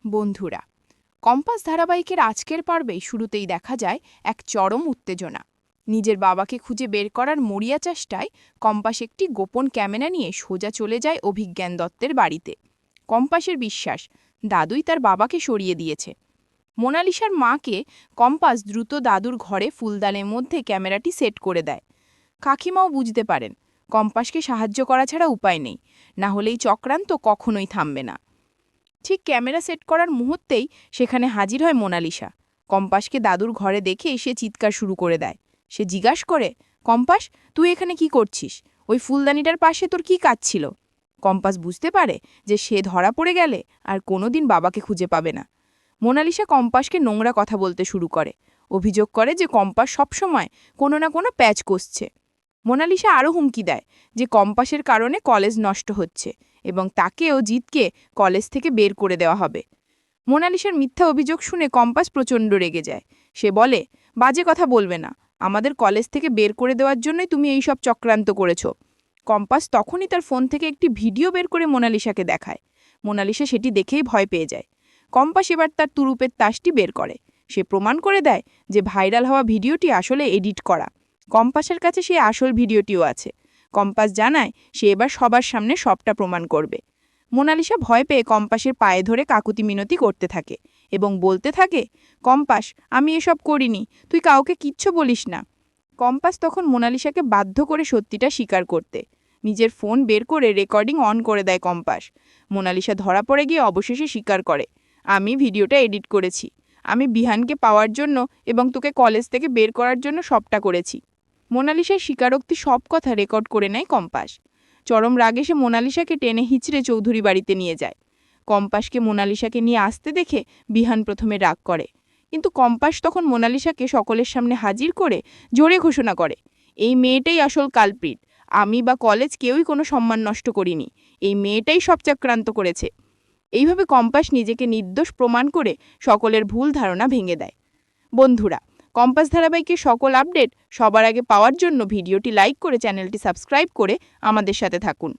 বন্ধুরা, কম্পাস ধারাবাহিকের আজকের পর্বেই শুরুতেই দেখা যায় এক চরম উত্তেজনা। নিজের বাবাকে খুঁজে বের করার মরিয়া চেষ্টায় কম্পাস একটি গোপন ক্যামেরা নিয়ে সোজা চলে যায় অভিজ্ঞান দত্তের বাড়িতে। কম্পাসের বিশ্বাস, দাদুই তার বাবাকে সরিয়ে দিয়েছে। মোনালিসার মাকে কম্পাস দ্রুত দাদুর ঘরে ফুলদানের মধ্যে ক্যামেরাটি সেট করে দেয়। কাকিমাও বুঝতে পারেন কম্পাসকে সাহায্য করা ছাড়া উপায় নেই, না হলেই চক্রান্ত কখনোই থামবে না। ঠিক ক্যামেরা সেট করার মুহূর্তেই সেখানে হাজির হয় মোনালিসা। কম্পাসকে দাদুর ঘরে দেখে সে চিৎকার শুরু করে দেয়। সে জিজ্ঞাসা করে, কম্পাস, তুই এখানে কি করছিস? ওই ফুলদানিটার পাশে তোর কি কাজ ছিল? কম্পাস বুঝতে পারে যে সে ধরা পড়ে গেলে আর কোনোদিন বাবাকে খুঁজে পাবে না। মোনালিসা কম্পাসকে নোংরা কথা বলতে শুরু করে, অভিযোগ করে যে কম্পাস সবসময় কোনো না কোনো প্যাচ কষছে। মোনালিসা আরও হুমকি দেয় যে কম্পাসের কারণে কলেজ নষ্ট হচ্ছে এবং তাকেও জিতকে কলেজ থেকে বের করে দেওয়া হবে। মোনালিসার মিথ্যা অভিযোগ শুনে কম্পাস প্রচণ্ড রেগে যায়। সে বলে, বাজে কথা বলবে না, আমাদের কলেজ থেকে বের করে দেওয়ার জন্যই তুমি এই সব চক্রান্ত করেছ। কম্পাস তখনই তার ফোন থেকে একটি ভিডিও বের করে মোনালিসাকে দেখায়। মোনালিসা সেটি দেখেই ভয় পেয়ে যায়। কম্পাস এবার তার তুরুপের তাসটি বের করে। সে প্রমাণ করে দেয় যে ভাইরাল হওয়া ভিডিওটি আসলে এডিট করা। কম্পাসের কাছে সেই আসল ভিডিওটিও আছে। কম্পাস জানায় সে এবার সবার সামনে সবটা প্রমাণ করবে। মোনালিসা ভয় পেয়ে কম্পাসের পায়ে ধরে কাকুতি মিনতি করতে থাকে এবং বলতে থাকে, কম্পাস, আমি এসব করিনি, তুই কাউকে কিচ্ছু বলিস না। কম্পাস তখন মোনালিসাকে বাধ্য করে সত্যিটা স্বীকার করতে। নিজের ফোন বের করে রেকর্ডিং অন করে দেয় কম্পাস। মোনালিসা ধরা পড়ে গিয়ে অবশেষে স্বীকার করে, আমি ভিডিওটা এডিট করেছি। আমি বিহানকে পাওয়ার জন্য এবং তোকে কলেজ থেকে বের করার জন্য সবটা করেছি। মোনালিসার স্বীকারোক্তি সব কথা রেকর্ড করে নেয় কম্পাস। চরম রাগে সে মোনালিসাকে টেনে হিচড়ে চৌধুরী বাড়িতে নিয়ে যায়। কম্পাসকে মোনালিসাকে নিয়ে আসতে দেখে বিহান প্রথমে রাগ করে, কিন্তু কম্পাস তখন মোনালিসাকে সকলের সামনে হাজির করে জোরে ঘোষণা করে, এই মেয়েটাই আসল কালপ্রিট, আমি বা কলেজ কেউই কোনো সম্মান নষ্ট করিনি, এই মেয়েটাই সব চক্রান্ত করেছে। এইভাবে কম্পাস নিজেকে নির্দোষ প্রমাণ করে সকলের ভুল ধারণা ভেঙে দেয়। বন্ধুরা, কম্পাস ধারাবাহিকের সকল আপডেট সবার আগে পাওয়ার জন্য ভিডিওটি লাইক করে চ্যানেলটি সাবস্ক্রাইব করে আমাদের সাথে থাকুন।